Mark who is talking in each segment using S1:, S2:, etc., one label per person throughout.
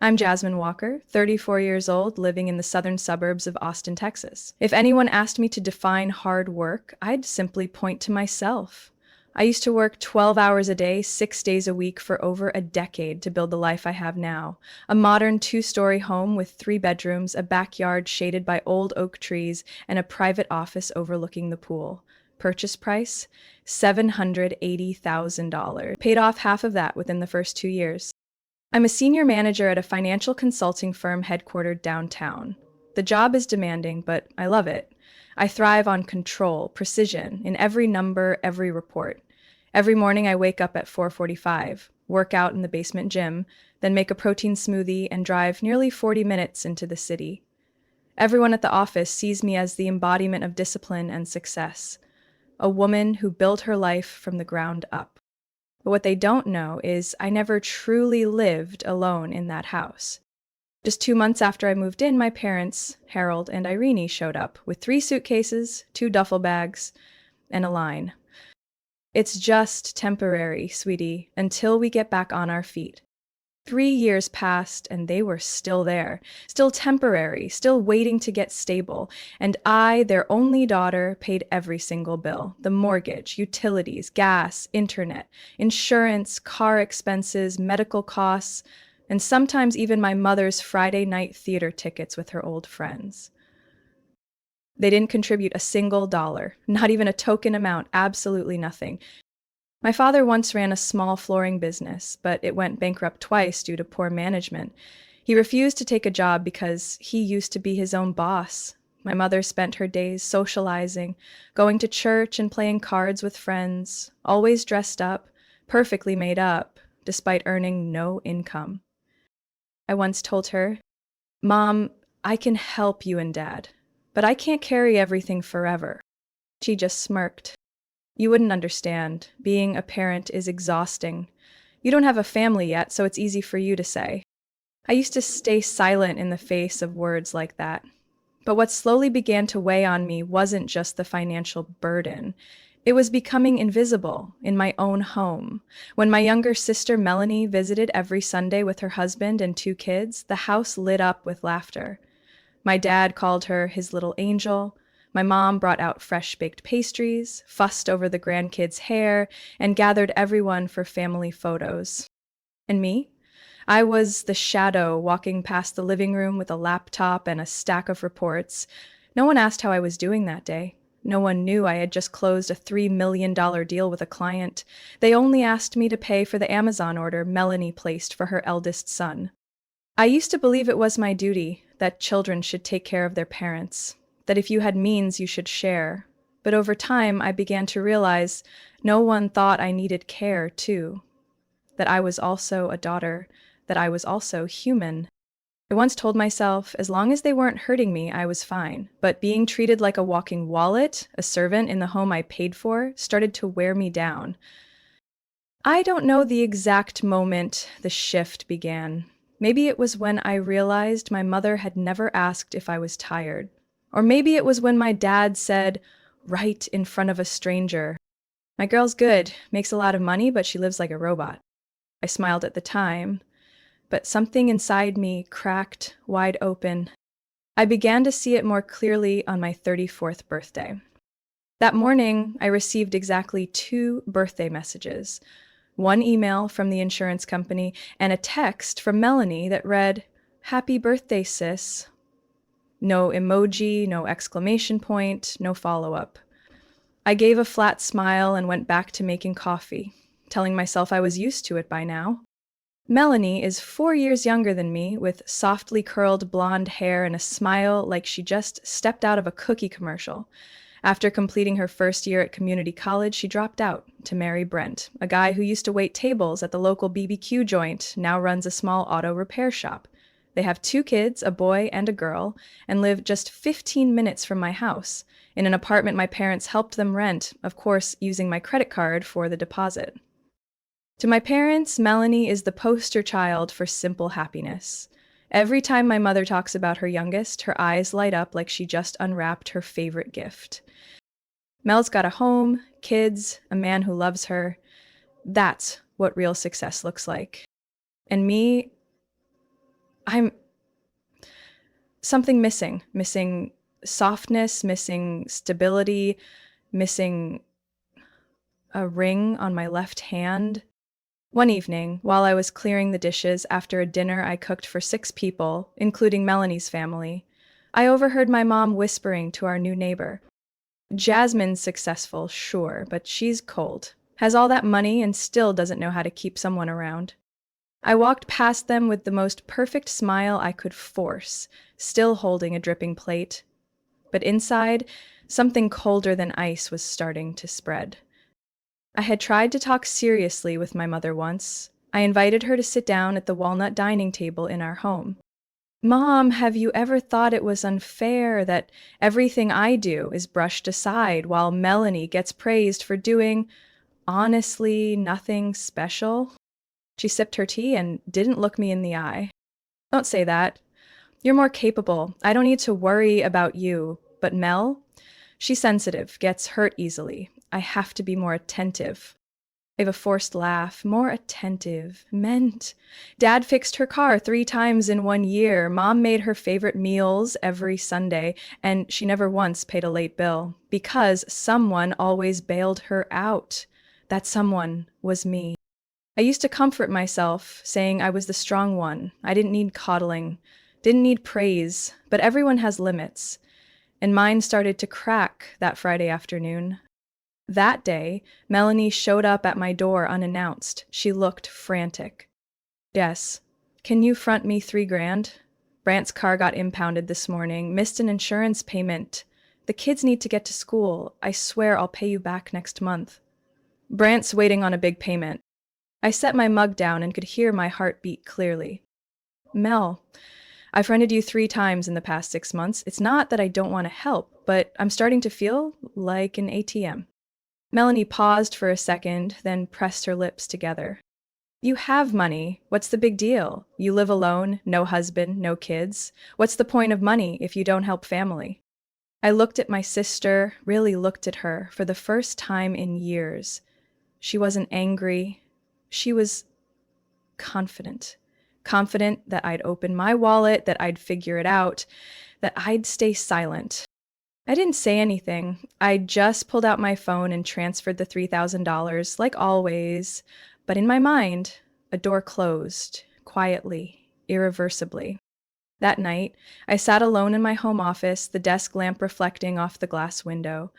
S1: I'm Jasmine Walker, 34 years old, living in the southern suburbs of Austin, Texas. If anyone asked me to define hard work, I'd simply point to myself. I used to work 12 hours a day, 6 days a week for over a decade to build the life I have now. A modern two-story home with 3 bedrooms, a backyard shaded by old oak trees, and a private office overlooking the pool. Purchase price? $780,000. Paid off half of that within the first 2 years. I'm a senior manager at a financial consulting firm headquartered downtown. The job is demanding, but I love it. I thrive on control, precision, in every number, every report. Every morning I wake up at 4:45, work out in the basement gym, then make a protein smoothie and drive nearly 40 minutes into the city. Everyone at the office sees me as the embodiment of discipline and success, a woman who built her life from the ground up. But what they don't know is I never truly lived alone in that house. Just 2 months after I moved in, my parents, Harold and Irene, showed up with 3 suitcases, 2 duffel bags, and a line. It's just temporary, sweetie, until we get back on our feet. 3 years passed and they were still there, still temporary, still waiting to get stable. And I, their only daughter, paid every single bill. The mortgage, utilities, gas, internet, insurance, car expenses, medical costs, and sometimes even my mother's Friday night theater tickets with her old friends. They didn't contribute a single dollar, not even a token amount, absolutely nothing. My father once ran a small flooring business, but it went bankrupt twice due to poor management. He refused to take a job because he used to be his own boss. My mother spent her days socializing, going to church and playing cards with friends, always dressed up, perfectly made up, despite earning no income. I once told her, "Mom, I can help you and Dad, but I can't carry everything forever." She just smirked. "You wouldn't understand. Being a parent is exhausting. You don't have a family yet, so it's easy for you to say." I used to stay silent in the face of words like that. But what slowly began to weigh on me wasn't just the financial burden. It was becoming invisible in my own home. When my younger sister Melanie visited every Sunday with her husband and 2 kids, the house lit up with laughter. My dad called her his little angel. My mom brought out fresh-baked pastries, fussed over the grandkids' hair, and gathered everyone for family photos. And me? I was the shadow walking past the living room with a laptop and a stack of reports. No one asked how I was doing that day. No one knew I had just closed a $3 million deal with a client. They only asked me to pay for the Amazon order Melanie placed for her eldest son. I used to believe it was my duty, that children should take care of their parents, that if you had means, you should share. But over time, I began to realize no one thought I needed care, too. That I was also a daughter, that I was also human. I once told myself, as long as they weren't hurting me, I was fine. But being treated like a walking wallet, a servant in the home I paid for, started to wear me down. I don't know the exact moment the shift began. Maybe it was when I realized my mother had never asked if I was tired. Or maybe it was when my dad said, right in front of a stranger, "My girl's good, makes a lot of money, but she lives like a robot." I smiled at the time, but something inside me cracked wide open. I began to see it more clearly on my 34th birthday. That morning, I received exactly 2 birthday messages. One email from the insurance company and a text from Melanie that read, "Happy birthday, sis." No emoji, no exclamation point, no follow-up. I gave a flat smile and went back to making coffee, telling myself I was used to it by now. Melanie is 4 years younger than me, with softly curled blonde hair and a smile like she just stepped out of a cookie commercial. After completing her first year at community college, she dropped out to marry Brent, a guy who used to wait tables at the local BBQ joint, now runs a small auto repair shop. They have 2 kids, a boy and a girl, and live just 15 minutes from my house, in an apartment my parents helped them rent, of course using my credit card for the deposit. To my parents, Melanie is the poster child for simple happiness. Every time my mother talks about her youngest, her eyes light up like she just unwrapped her favorite gift. Mel's got a home, kids, a man who loves her. That's what real success looks like. And me, I'm something missing softness, missing stability, missing a ring on my left hand. One evening, while I was clearing the dishes after a dinner I cooked for 6 people, including Melanie's family, I overheard my mom whispering to our new neighbor. Jasmine's successful, sure, but she's cold. Has all that money and still doesn't know how to keep someone around. I walked past them with the most perfect smile I could force, still holding a dripping plate. But inside, something colder than ice was starting to spread. I had tried to talk seriously with my mother once. I invited her to sit down at the walnut dining table in our home. Mom, have you ever thought it was unfair that everything I do is brushed aside while Melanie gets praised for doing, honestly, nothing special? She sipped her tea and didn't look me in the eye. Don't say that. You're more capable. I don't need to worry about you. But Mel, she's sensitive, gets hurt easily. I have to be more attentive. I have a forced laugh. More attentive. Meant. Dad fixed her car 3 times in 1 year. Mom made her favorite meals every Sunday, and she never once paid a late bill because someone always bailed her out. That someone was me. I used to comfort myself, saying I was the strong one. I didn't need coddling, didn't need praise, but everyone has limits. And mine started to crack that Friday afternoon. That day, Melanie showed up at my door unannounced. She looked frantic. Yes. Can you front me 3 grand? Brant's car got impounded this morning, missed an insurance payment. The kids need to get to school. I swear I'll pay you back next month. Brant's waiting on a big payment. I set my mug down and could hear my heart beat clearly. Mel, I've rented you 3 times in the past 6 months. It's not that I don't want to help, but I'm starting to feel like an ATM. Melanie paused for a second, then pressed her lips together. You have money. What's the big deal? You live alone, no husband, no kids. What's the point of money if you don't help family? I looked at my sister, really looked at her, for the first time in years. She wasn't angry. She was confident. Confident that I'd open my wallet, that I'd figure it out, that I'd stay silent. I didn't say anything. I just pulled out my phone and transferred the $3,000, like always. But in my mind, a door closed, quietly, irreversibly. That night, I sat alone in my home office, the desk lamp reflecting off the glass window.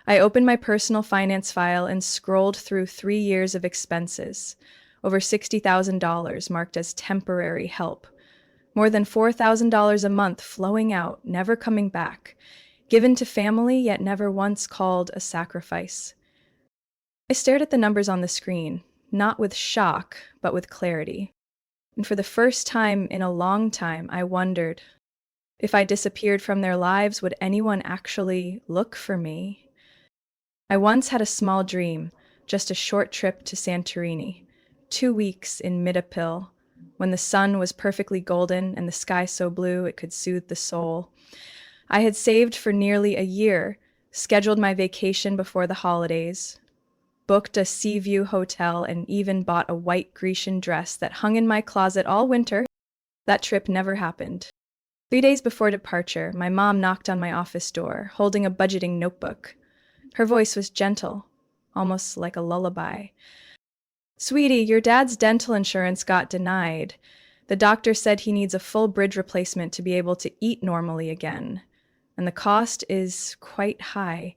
S1: I opened my personal finance file and scrolled through 3 years of expenses. Over $60,000 marked as temporary help. More than $4,000 a month flowing out, never coming back. Given to family, yet never once called a sacrifice. I stared at the numbers on the screen, not with shock, but with clarity. And for the first time in a long time, I wondered, if I disappeared from their lives, would anyone actually look for me? I once had a small dream, just a short trip to Santorini, 2 weeks in Midapil, when the sun was perfectly golden and the sky so blue it could soothe the soul. I had saved for nearly a year, scheduled my vacation before the holidays, booked a sea view hotel, and even bought a white Grecian dress that hung in my closet all winter. That trip never happened. 3 days before departure, my mom knocked on my office door, holding a budgeting notebook. Her voice was gentle, almost like a lullaby. Sweetie, your dad's dental insurance got denied. The doctor said he needs a full bridge replacement to be able to eat normally again. And the cost is quite high.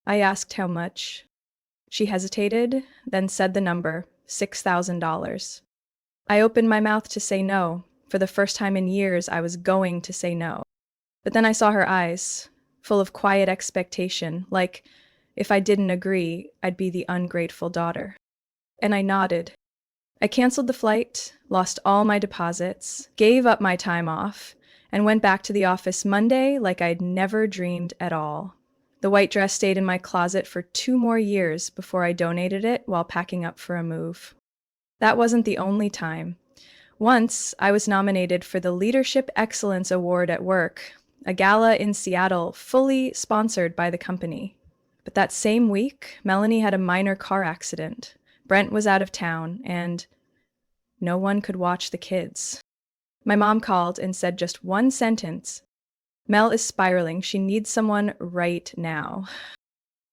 S1: I asked how much. She hesitated, then said the number, $6,000. I opened my mouth to say no. For the first time in years, I was going to say no. But then I saw her eyes, full of quiet expectation, like if I didn't agree, I'd be the ungrateful daughter. And I nodded. I canceled the flight, lost all my deposits, gave up my time off, and went back to the office Monday like I'd never dreamed at all. The white dress stayed in my closet for 2 more years before I donated it while packing up for a move. That wasn't the only time. Once, I was nominated for the Leadership Excellence Award at work, a gala in Seattle fully sponsored by the company. But that same week, Melanie had a minor car accident. Brent was out of town, and no one could watch the kids. My mom called and said just one sentence: Mel is spiraling. She needs someone right now.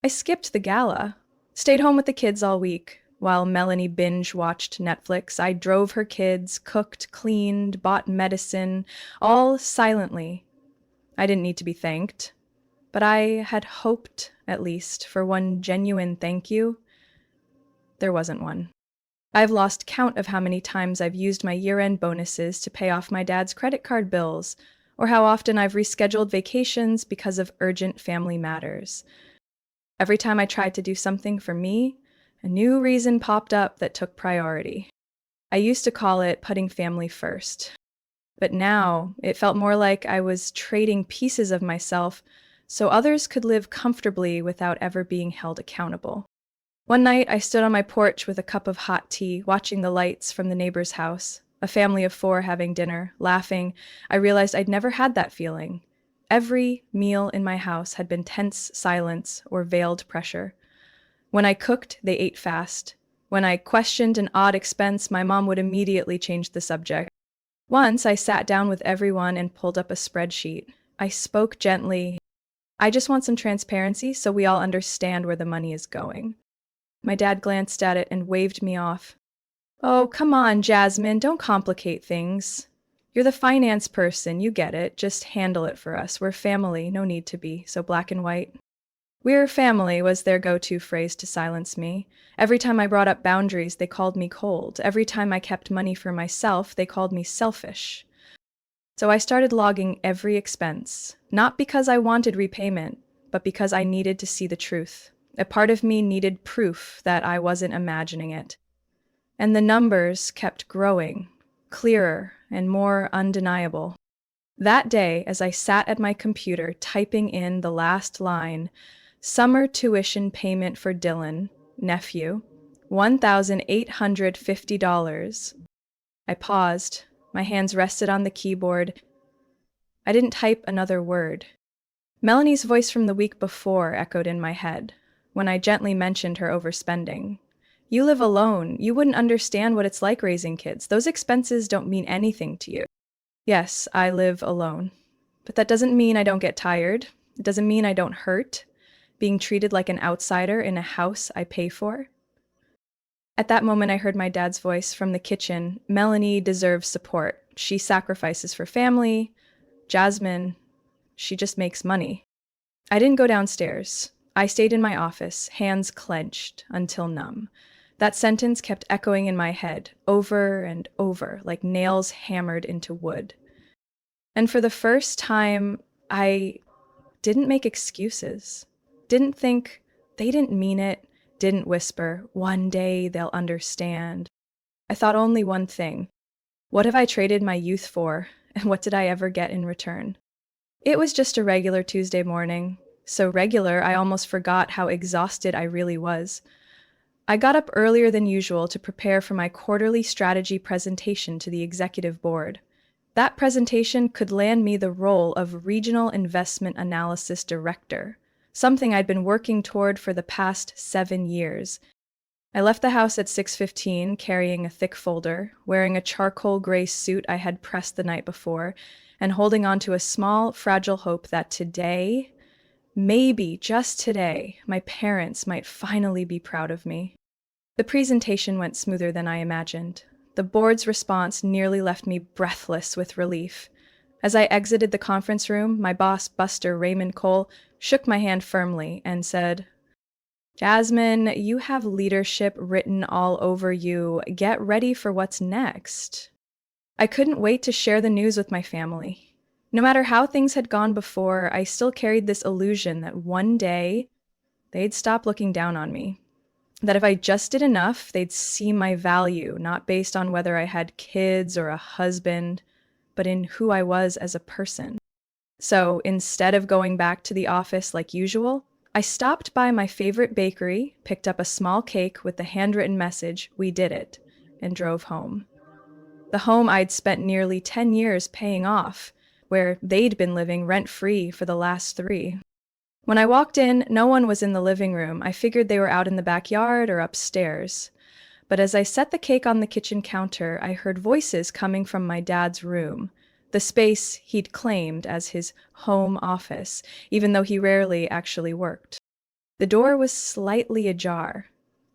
S1: I skipped the gala, stayed home with the kids all week. While Melanie binge watched Netflix, I drove her kids, cooked, cleaned, bought medicine, all silently. I didn't need to be thanked, but I had hoped, at least, for one genuine thank you. There wasn't one. I've lost count of how many times I've used my year-end bonuses to pay off my dad's credit card bills, or how often I've rescheduled vacations because of urgent family matters. Every time I tried to do something for me, a new reason popped up that took priority. I used to call it putting family first, but now it felt more like I was trading pieces of myself so others could live comfortably without ever being held accountable. One night, I stood on my porch with a cup of hot tea, watching the lights from the neighbor's house, a family of 4 having dinner, laughing. I realized I'd never had that feeling. Every meal in my house had been tense silence or veiled pressure. When I cooked, they ate fast. When I questioned an odd expense, my mom would immediately change the subject. Once, I sat down with everyone and pulled up a spreadsheet. I spoke gently. I just want some transparency so we all understand where the money is going. My dad glanced at it and waved me off. Oh, come on, Jasmine, don't complicate things. You're the finance person, you get it. Just handle it for us. We're family, no need to be so black and white. We're family was their go-to phrase to silence me. Every time I brought up boundaries, they called me cold. Every time I kept money for myself, they called me selfish. So I started logging every expense, not because I wanted repayment, but because I needed to see the truth. A part of me needed proof that I wasn't imagining it. And the numbers kept growing, clearer and more undeniable. That day, as I sat at my computer typing in the last line, summer tuition payment for Dylan, nephew, $1,850. I paused. My hands rested on the keyboard. I didn't type another word. Melanie's voice from the week before echoed in my head when I gently mentioned her overspending. You live alone. You wouldn't understand what it's like raising kids. Those expenses don't mean anything to you. Yes, I live alone. But that doesn't mean I don't get tired. It doesn't mean I don't hurt, being treated like an outsider in a house I pay for. At that moment, I heard my dad's voice from the kitchen. Melanie deserves support. She sacrifices for family. Jasmine, she just makes money. I didn't go downstairs. I stayed in my office, hands clenched until numb. That sentence kept echoing in my head, over and over, like nails hammered into wood. And for the first time, I didn't make excuses. Didn't think they didn't mean it. Didn't whisper, one day they'll understand. I thought only one thing. What have I traded my youth for, and what did I ever get in return? It was just a regular Tuesday morning. So regular, I almost forgot how exhausted I really was. I got up earlier than usual to prepare for my quarterly strategy presentation to the executive board. That presentation could land me the role of Regional Investment Analysis Director, something I'd been working toward for the past 7 years. I left the house at 6:15, carrying a thick folder, wearing a charcoal gray suit I had pressed the night before, and holding on to a small, fragile hope that today, maybe just today, my parents might finally be proud of me. The presentation went smoother than I imagined. The board's response nearly left me breathless with relief. As I exited the conference room, my boss, Buster Raymond Cole, shook my hand firmly and said, Jasmine, you have leadership written all over you. Get ready for what's next. I couldn't wait to share the news with my family. No matter how things had gone before, I still carried this illusion that one day they'd stop looking down on me. That if I just did enough, they'd see my value, not based on whether I had kids or a husband, but in who I was as a person. So instead of going back to the office like usual, I stopped by my favorite bakery, picked up a small cake with the handwritten message, "We did it," and drove home. The home I'd spent nearly 10 years paying off, where they'd been living rent-free for the last 3. When I walked in, no one was in the living room. I figured they were out in the backyard or upstairs. But as I set the cake on the kitchen counter, I heard voices coming from my dad's room, the space he'd claimed as his home office, even though he rarely actually worked. The door was slightly ajar.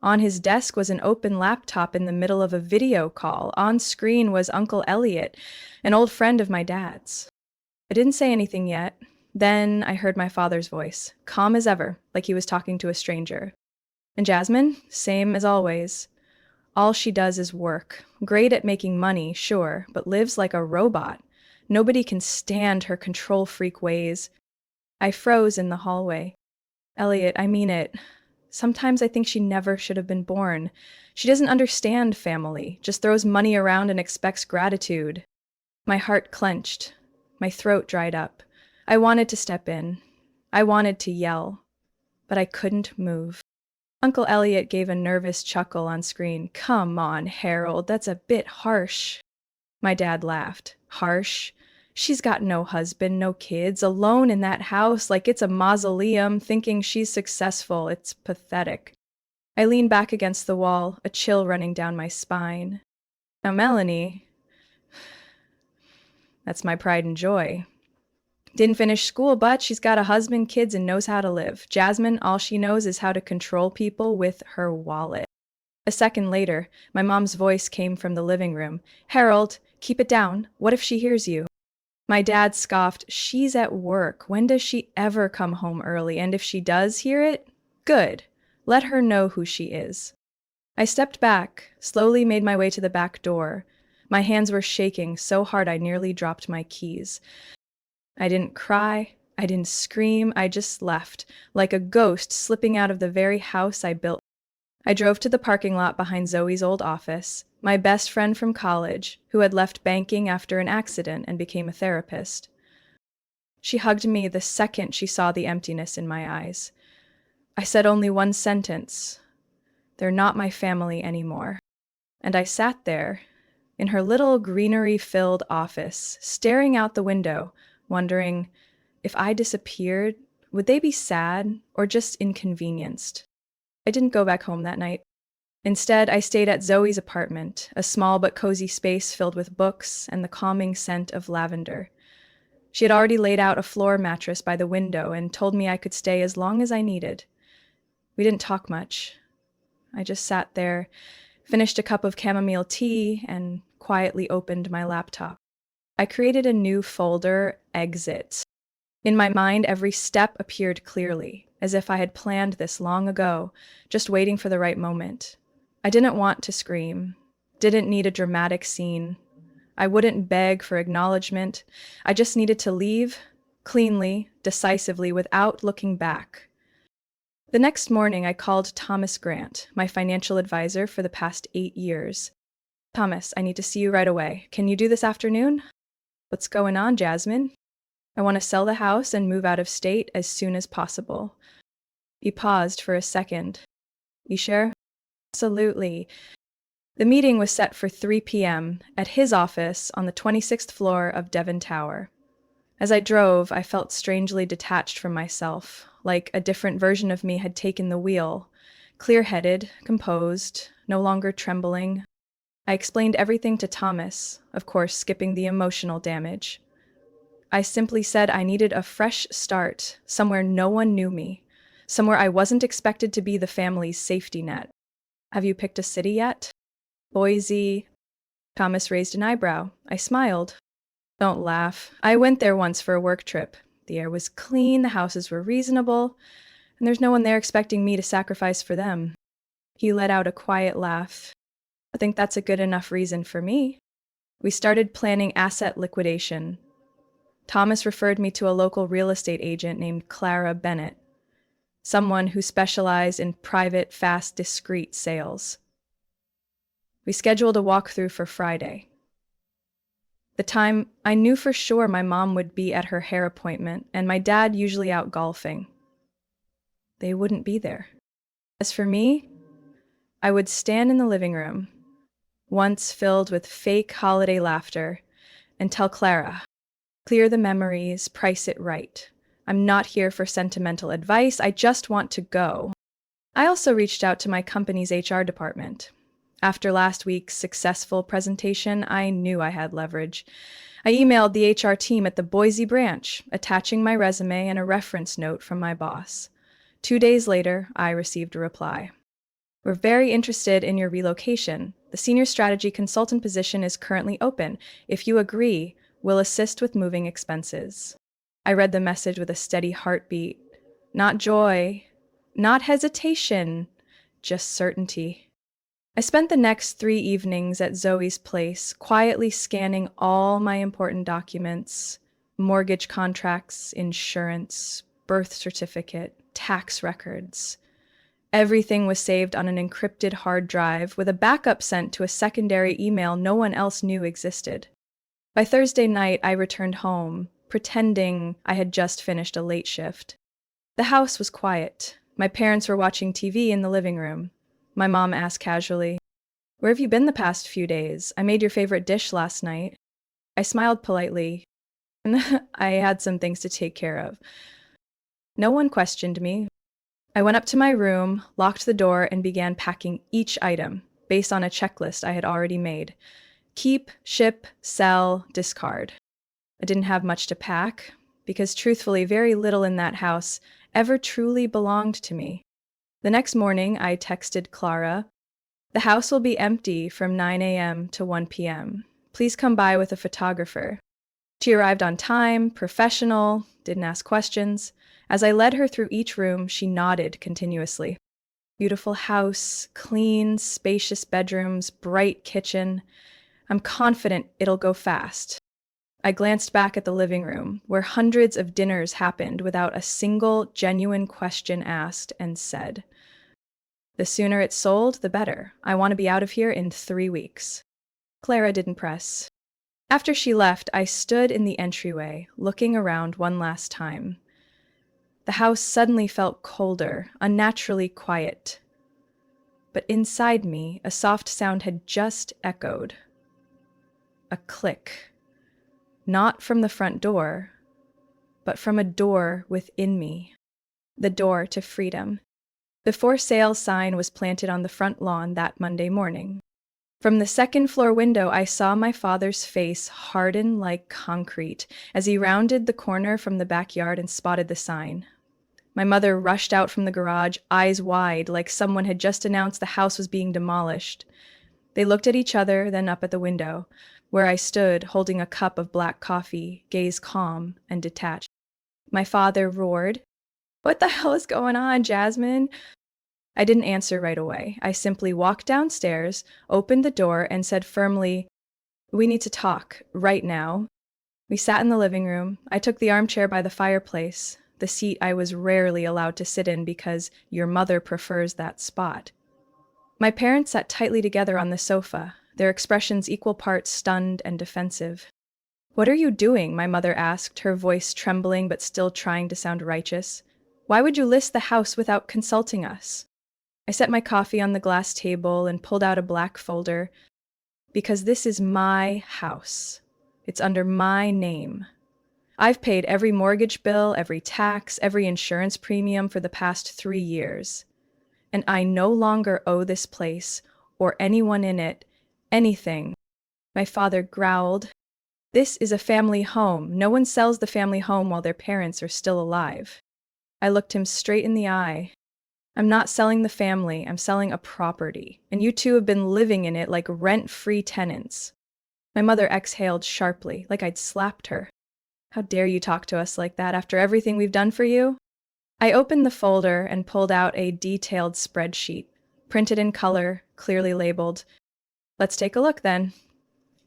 S1: On his desk was an open laptop in the middle of a video call. On screen was Uncle Elliot, an old friend of my dad's. I didn't say anything yet. Then I heard my father's voice, calm as ever, like he was talking to a stranger. And Jasmine, same as always. All she does is work. Great at making money, sure, but lives like a robot. Nobody can stand her control freak ways. I froze in the hallway. Elliot, I mean it. Sometimes I think she never should have been born. She doesn't understand family, just throws money around and expects gratitude. My heart clenched. My throat dried up. I wanted to step in. I wanted to yell. But I couldn't move. Uncle Elliot gave a nervous chuckle on screen. Come on, Harold, that's a bit harsh. My dad laughed. Harsh? She's got no husband, no kids, alone in that house like it's a mausoleum, thinking she's successful. It's pathetic. I leaned back against the wall, a chill running down my spine. Now, Melanie, that's my pride and joy. Didn't finish school, but she's got a husband, kids, and knows how to live. Jasmine, all she knows is how to control people with her wallet. A second later, my mom's voice came from the living room. Harold, keep it down. What if she hears you? My dad scoffed. She's at work. When does she ever come home early? And if she does hear it, good. Let her know who she is. I stepped back, slowly made my way to the back door. My hands were shaking so hard I nearly dropped my keys. I didn't cry. I didn't scream. I just left, like a ghost slipping out of the very house I built. I drove to the parking lot behind Zoe's old office, my best friend from college, who had left banking after an accident and became a therapist. She hugged me the second she saw the emptiness in my eyes. I said only one sentence. They're not my family anymore. And I sat there, in her little greenery-filled office, staring out the window, wondering, if I disappeared, would they be sad or just inconvenienced? I didn't go back home that night. Instead, I stayed at Zoe's apartment, a small but cozy space filled with books and the calming scent of lavender. She had already laid out a floor mattress by the window and told me I could stay as long as I needed. We didn't talk much. I just sat there, finished a cup of chamomile tea, and quietly opened my laptop. I created a new folder, Exit. In my mind, every step appeared clearly, as if I had planned this long ago, just waiting for the right moment. I didn't want to scream, didn't need a dramatic scene. I wouldn't beg for acknowledgement. I just needed to leave, cleanly, decisively, without looking back. The next morning, I called Thomas Grant, my financial advisor for the past 8 years. Thomas, I need to see you right away. Can you do this afternoon? What's going on, Jasmine? I want to sell the house and move out of state as soon as possible. He paused for a second. You sure? Absolutely. The meeting was set for 3 p.m. at his office on the 26th floor of Devon Tower. As I drove, I felt strangely detached from myself, like a different version of me had taken the wheel, clear-headed, composed, no longer trembling. I explained everything to Thomas, of course skipping the emotional damage. I simply said I needed a fresh start, somewhere no one knew me, somewhere I wasn't expected to be the family's safety net. Have you picked a city yet? Boise. Thomas raised an eyebrow. I smiled. Don't laugh. I went there once for a work trip. The air was clean, the houses were reasonable, and there's no one there expecting me to sacrifice for them. He let out a quiet laugh. I think that's a good enough reason for me. We started planning asset liquidation. Thomas referred me to a local real estate agent named Clara Bennett, someone who specialized in private, fast, discreet sales. We scheduled a walkthrough for Friday. The time, I knew for sure my mom would be at her hair appointment and my dad usually out golfing. They wouldn't be there. As for me, I would stand in the living room, once filled with fake holiday laughter, and tell Clara, clear the memories, price it right. I'm not here for sentimental advice, I just want to go. I also reached out to my company's HR department. After last week's successful presentation, I knew I had leverage. I emailed the HR team at the Boise branch, attaching my resume and a reference note from my boss. 2 days later, I received a reply. We're very interested in your relocation. The senior strategy consultant position is currently open. If you agree, we'll assist with moving expenses. I read the message with a steady heartbeat. Not joy, not hesitation, just certainty. I spent the next 3 evenings at Zoe's place, quietly scanning all my important documents, mortgage contracts, insurance, birth certificate, tax records. Everything was saved on an encrypted hard drive with a backup sent to a secondary email no one else knew existed. By Thursday night, I returned home, pretending I had just finished a late shift. The house was quiet. My parents were watching TV in the living room. My mom asked casually, "Where have you been the past few days? I made your favorite dish last night." I smiled politely, and I had some things to take care of. No one questioned me. I went up to my room, locked the door, and began packing each item based on a checklist I had already made. Keep, ship, sell, discard. I didn't have much to pack, because truthfully, very little in that house ever truly belonged to me. The next morning, I texted Clara, "The house will be empty from 9 a.m. to 1 p.m. Please come by with a photographer." She arrived on time, professional, didn't ask questions. As I led her through each room, she nodded continuously. Beautiful house, clean, spacious bedrooms, bright kitchen. I'm confident it'll go fast. I glanced back at the living room, where hundreds of dinners happened without a single genuine question asked, and said, "The sooner it's sold, the better. I want to be out of here in 3 weeks." Clara didn't press. After she left, I stood in the entryway, looking around one last time. The house suddenly felt colder, unnaturally quiet. But inside me, a soft sound had just echoed. A click. Not from the front door, but from a door within me. The door to freedom. The for sale sign was planted on the front lawn that Monday morning. From the second-floor window, I saw my father's face harden like concrete as he rounded the corner from the backyard and spotted the sign. My mother rushed out from the garage, eyes wide, like someone had just announced the house was being demolished. They looked at each other, then up at the window, where I stood holding a cup of black coffee, gaze calm and detached. My father roared, "What the hell is going on, Jasmine?" I didn't answer right away. I simply walked downstairs, opened the door, and said firmly, "We need to talk, right now." We sat in the living room. I took the armchair by the fireplace, the seat I was rarely allowed to sit in because your mother prefers that spot. My parents sat tightly together on the sofa, their expressions equal parts stunned and defensive. "What are you doing?" my mother asked, her voice trembling but still trying to sound righteous. "Why would you list the house without consulting us?" I set my coffee on the glass table and pulled out a black folder. "Because this is my house. It's under my name. I've paid every mortgage bill, every tax, every insurance premium for the past 3 years. And I no longer owe this place, or anyone in it, anything." My father growled, "This is a family home. No one sells the family home while their parents are still alive." I looked him straight in the eye. "I'm not selling the family, I'm selling a property, and you two have been living in it like rent-free tenants." My mother exhaled sharply, like I'd slapped her. "How dare you talk to us like that after everything we've done for you?" I opened the folder and pulled out a detailed spreadsheet, printed in color, clearly labeled. "Let's take a look then.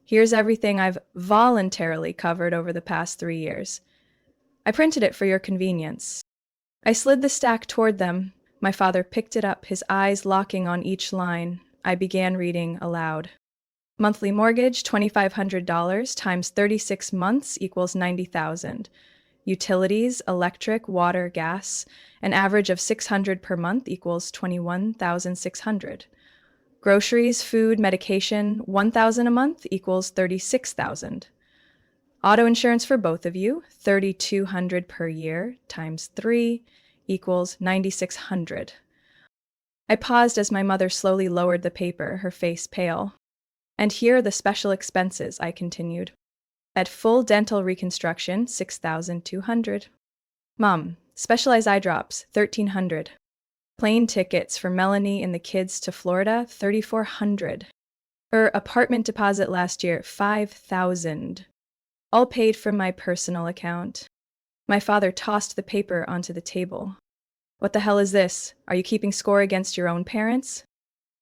S1: Here's everything I've voluntarily covered over the past 3 years. I printed it for your convenience." I slid the stack toward them. My father picked it up, his eyes locking on each line. I began reading aloud. Monthly mortgage, $2,500 times 36 months equals $90,000. Utilities, electric, water, gas, an average of $600 per month equals $21,600. Groceries, food, medication, $1,000 a month equals $36,000. Auto insurance for both of you, $3,200 per year times 3 equals $9,600. I paused as my mother slowly lowered the paper, her face pale. And here are the special expenses, I continued. At full dental reconstruction, 6,200. Mom, specialized eye drops, 1,300. Plane tickets for Melanie and the kids to Florida, 3,400. Her apartment deposit last year, 5,000. All paid from my personal account. My father tossed the paper onto the table. What the hell is this? Are you keeping score against your own parents?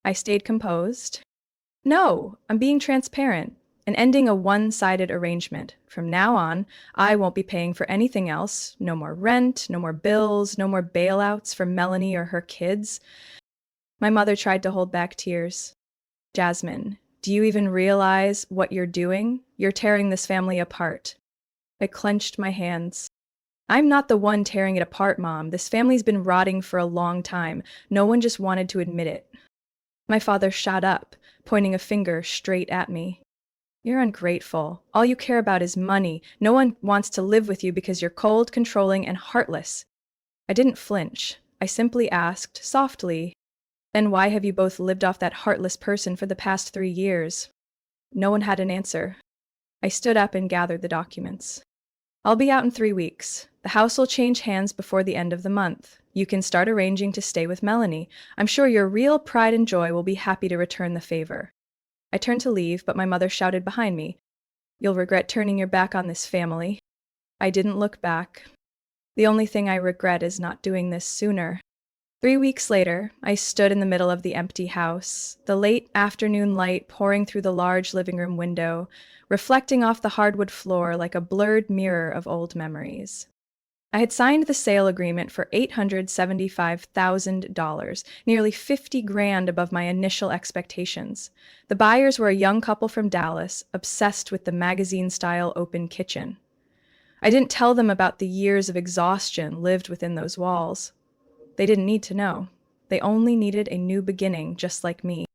S1: I stayed composed. No, I'm being transparent and ending a one-sided arrangement. From now on, I won't be paying for anything else. No more rent, no more bills, no more bailouts for Melanie or her kids. My mother tried to hold back tears. Jasmine, do you even realize what you're doing? You're tearing this family apart. I clenched my hands. I'm not the one tearing it apart, Mom. This family's been rotting for a long time. No one just wanted to admit it. My father shot up, pointing a finger straight at me. You're ungrateful. All you care about is money. No one wants to live with you because you're cold, controlling, and heartless. I didn't flinch. I simply asked, softly, then why have you both lived off that heartless person for the past 3 years? No one had an answer. I stood up and gathered the documents. I'll be out in 3 weeks. The house will change hands before the end of the month. You can start arranging to stay with Melanie. I'm sure your real pride and joy will be happy to return the favor. I turned to leave, but my mother shouted behind me, You'll regret turning your back on this family. I didn't look back. The only thing I regret is not doing this sooner. 3 weeks later, I stood in the middle of the empty house, the late afternoon light pouring through the large living room window, reflecting off the hardwood floor like a blurred mirror of old memories. I had signed the sale agreement for $875,000, nearly 50 grand above my initial expectations. The buyers were a young couple from Dallas, obsessed with the magazine-style open kitchen. I didn't tell them about the years of exhaustion lived within those walls. They didn't need to know. They only needed a new beginning, just like me.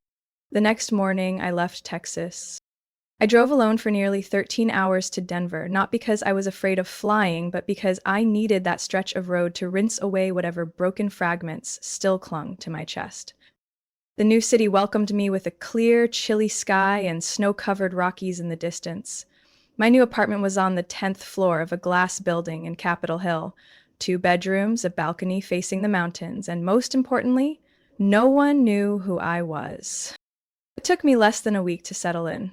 S1: The next morning, I left Texas. I drove alone for nearly 13 hours to Denver, not because I was afraid of flying, but because I needed that stretch of road to rinse away whatever broken fragments still clung to my chest. The new city welcomed me with a clear, chilly sky and snow-covered Rockies in the distance. My new apartment was on the 10th floor of a glass building in Capitol Hill. 2 bedrooms, a balcony facing the mountains, and most importantly, no one knew who I was. It took me less than a week to settle in.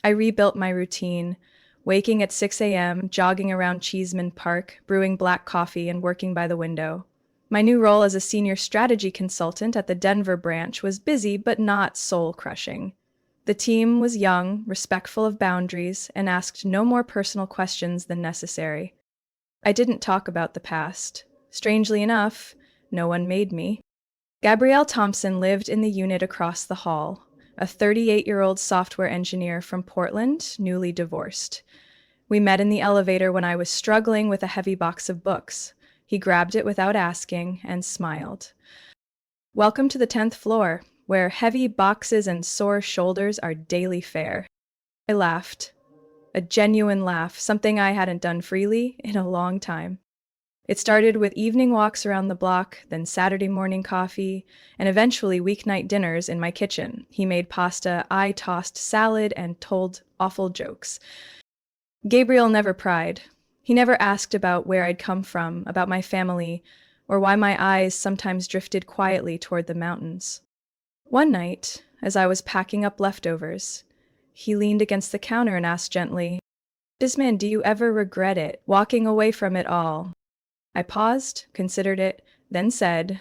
S1: I rebuilt my routine, waking at 6 a.m., jogging around Cheeseman Park, brewing black coffee, and working by the window. My new role as a senior strategy consultant at the Denver branch was busy but not soul-crushing. The team was young, respectful of boundaries, and asked no more personal questions than necessary. I didn't talk about the past. Strangely enough, no one made me. Gabrielle Thompson lived in the unit across the hall, a 38-year-old software engineer from Portland, newly divorced. We met in the elevator when I was struggling with a heavy box of books. He grabbed it without asking and smiled. Welcome to the 10th floor, where heavy boxes and sore shoulders are daily fare. I laughed. A genuine laugh, something I hadn't done freely in a long time. It started with evening walks around the block, then Saturday morning coffee, and eventually weeknight dinners in my kitchen. He made pasta, I tossed salad, and told awful jokes. Gabriel never pried. He never asked about where I'd come from, about my family, or why my eyes sometimes drifted quietly toward the mountains. One night, as I was packing up leftovers, he leaned against the counter and asked gently, Jasmine, do you ever regret it, walking away from it all? I paused, considered it, then said,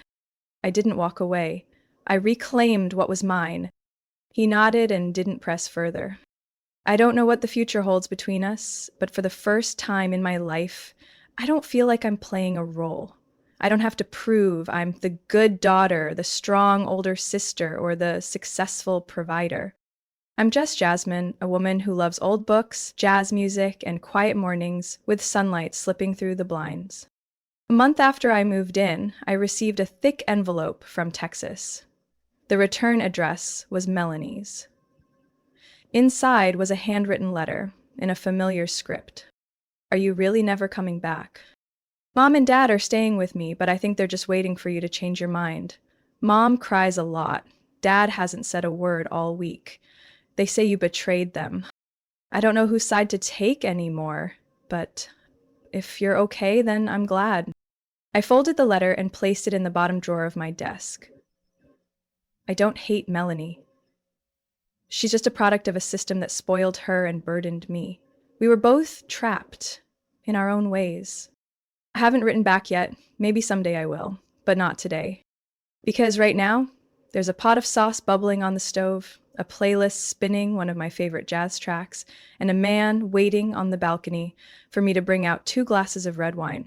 S1: I didn't walk away. I reclaimed what was mine. He nodded and didn't press further. I don't know what the future holds between us, but for the first time in my life, I don't feel like I'm playing a role. I don't have to prove I'm the good daughter, the strong older sister, or the successful provider. I'm just Jasmine, a woman who loves old books, jazz music, and quiet mornings with sunlight slipping through the blinds. A month after I moved in, I received a thick envelope from Texas. The return address was Melanie's. Inside was a handwritten letter in a familiar script. Are you really never coming back? Mom and Dad are staying with me, but I think they're just waiting for you to change your mind. Mom cries a lot. Dad hasn't said a word all week. They say you betrayed them. I don't know whose side to take anymore, but if you're okay, then I'm glad. I folded the letter and placed it in the bottom drawer of my desk. I don't hate Melanie. She's just a product of a system that spoiled her and burdened me. We were both trapped in our own ways. I haven't written back yet. Maybe someday I will, but not today. Because right now, there's a pot of sauce bubbling on the stove, a playlist spinning one of my favorite jazz tracks, and a man waiting on the balcony for me to bring out 2 glasses of red wine.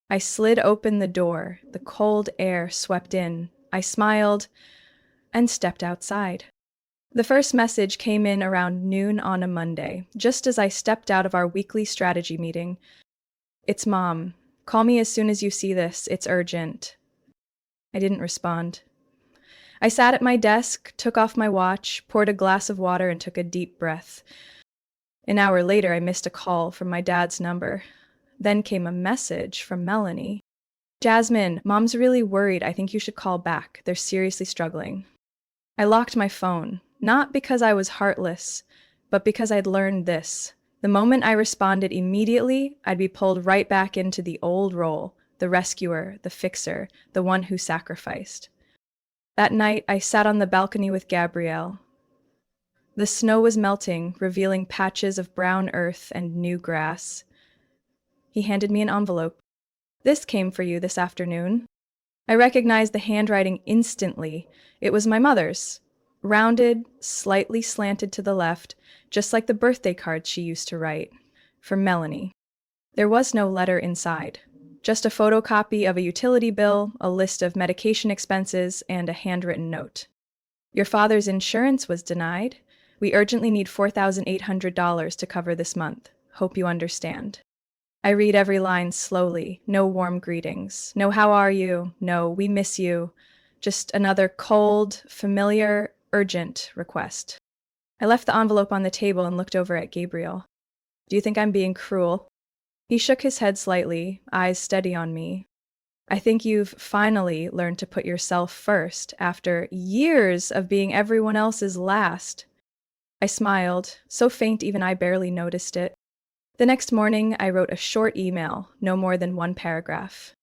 S1: I slid open the door. The cold air swept in. I smiled and stepped outside. The first message came in around noon on a Monday, just as I stepped out of our weekly strategy meeting. It's Mom. Call me as soon as you see this. It's urgent. I didn't respond. I sat at my desk, took off my watch, poured a glass of water, and took a deep breath. An hour later, I missed a call from my dad's number. Then came a message from Melanie. Jasmine, Mom's really worried. I think you should call back. They're seriously struggling. I locked my phone, not because I was heartless, but because I'd learned this. The moment I responded immediately, I'd be pulled right back into the old role, the rescuer, the fixer, the one who sacrificed. That night, I sat on the balcony with Gabrielle. The snow was melting, revealing patches of brown earth and new grass. He handed me an envelope. This came for you this afternoon. I recognized the handwriting instantly. It was my mother's. Rounded, slightly slanted to the left, just like the birthday cards she used to write. For Melanie. There was no letter inside. Just a photocopy of a utility bill, a list of medication expenses, and a handwritten note. Your father's insurance was denied. We urgently need $4,800 to cover this month. Hope you understand. I read every line slowly. No warm greetings. No how are you? No we miss you. Just another cold, familiar, urgent request. I left the envelope on the table and looked over at Gabriel. Do you think I'm being cruel? He shook his head slightly, eyes steady on me. I think you've finally learned to put yourself first after years of being everyone else's last. I smiled, so faint even I barely noticed it. The next morning, I wrote a short email, no more than 1 paragraph.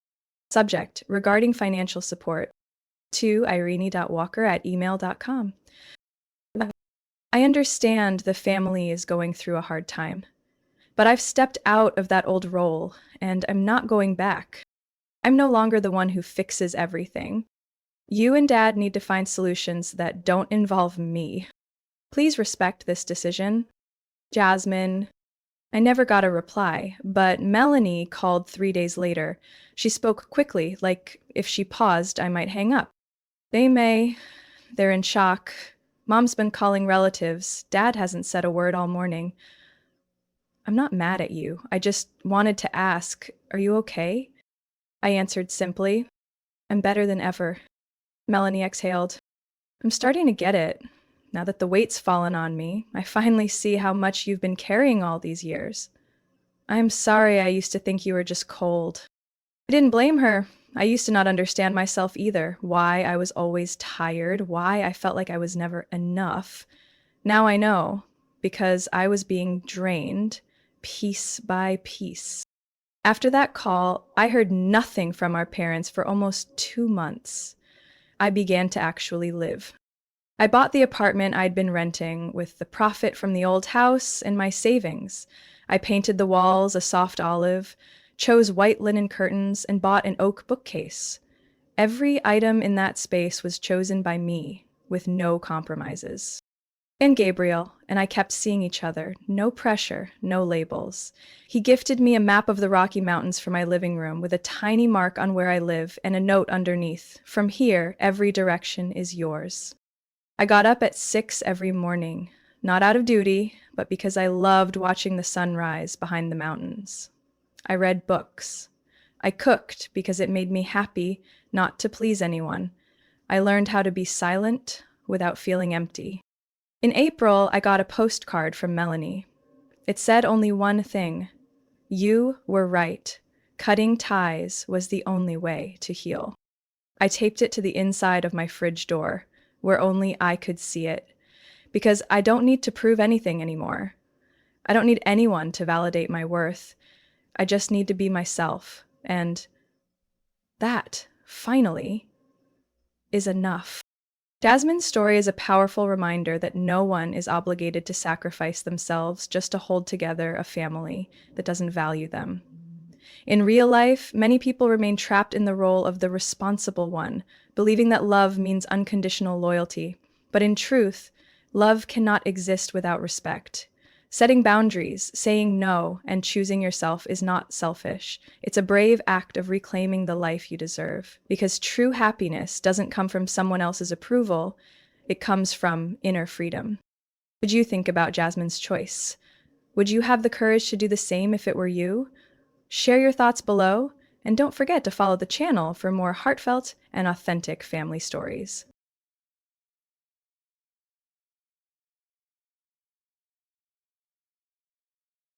S1: Subject, regarding financial support, to irene.walker@email.com. I understand the family is going through a hard time, but I've stepped out of that old role, and I'm not going back. I'm no longer the one who fixes everything. You and Dad need to find solutions that don't involve me. Please respect this decision. Jasmine. I never got a reply, but Melanie called 3 days later. She spoke quickly, like if she paused, I might hang up. They're in shock. Mom's been calling relatives. Dad hasn't said a word all morning. I'm not mad at you. I just wanted to ask, are you okay? I answered simply, I'm better than ever. Melanie exhaled. I'm starting to get it. Now that the weight's fallen on me, I finally see how much you've been carrying all these years. I'm sorry I used to think you were just cold. I didn't blame her. I used to not understand myself either, why I was always tired, why I felt like I was never enough. Now I know, because I was being drained, piece by piece. After that call, I heard nothing from our parents for almost 2 months. I began to actually live. I bought the apartment I'd been renting with the profit from the old house and my savings. I painted the walls a soft olive, chose white linen curtains, and bought an oak bookcase. Every item in that space was chosen by me, with no compromises. And Gabriel and I kept seeing each other, no pressure, no labels. He gifted me a map of the Rocky Mountains for my living room with a tiny mark on where I live and a note underneath. From here, every direction is yours. I got up at 6 every morning, not out of duty, but because I loved watching the sun rise behind the mountains. I read books. I cooked because it made me happy, not to please anyone. I learned how to be silent without feeling empty. In April, I got a postcard from Melanie. It said only one thing. You were right. Cutting ties was the only way to heal. I taped it to the inside of my fridge door, where only I could see it, because I don't need to prove anything anymore. I don't need anyone to validate my worth. I just need to be myself. And that, finally, is enough. Jasmine's story is a powerful reminder that no one is obligated to sacrifice themselves just to hold together a family that doesn't value them. In real life, many people remain trapped in the role of the responsible one, believing that love means unconditional loyalty. But in truth, love cannot exist without respect. Setting boundaries, saying no, and choosing yourself is not selfish. It's a brave act of reclaiming the life you deserve. Because true happiness doesn't come from someone else's approval, it comes from inner freedom. What would you think about Jasmine's choice? Would you have the courage to do the same if it were you? Share your thoughts below, and don't forget to follow the channel for more heartfelt and authentic family stories.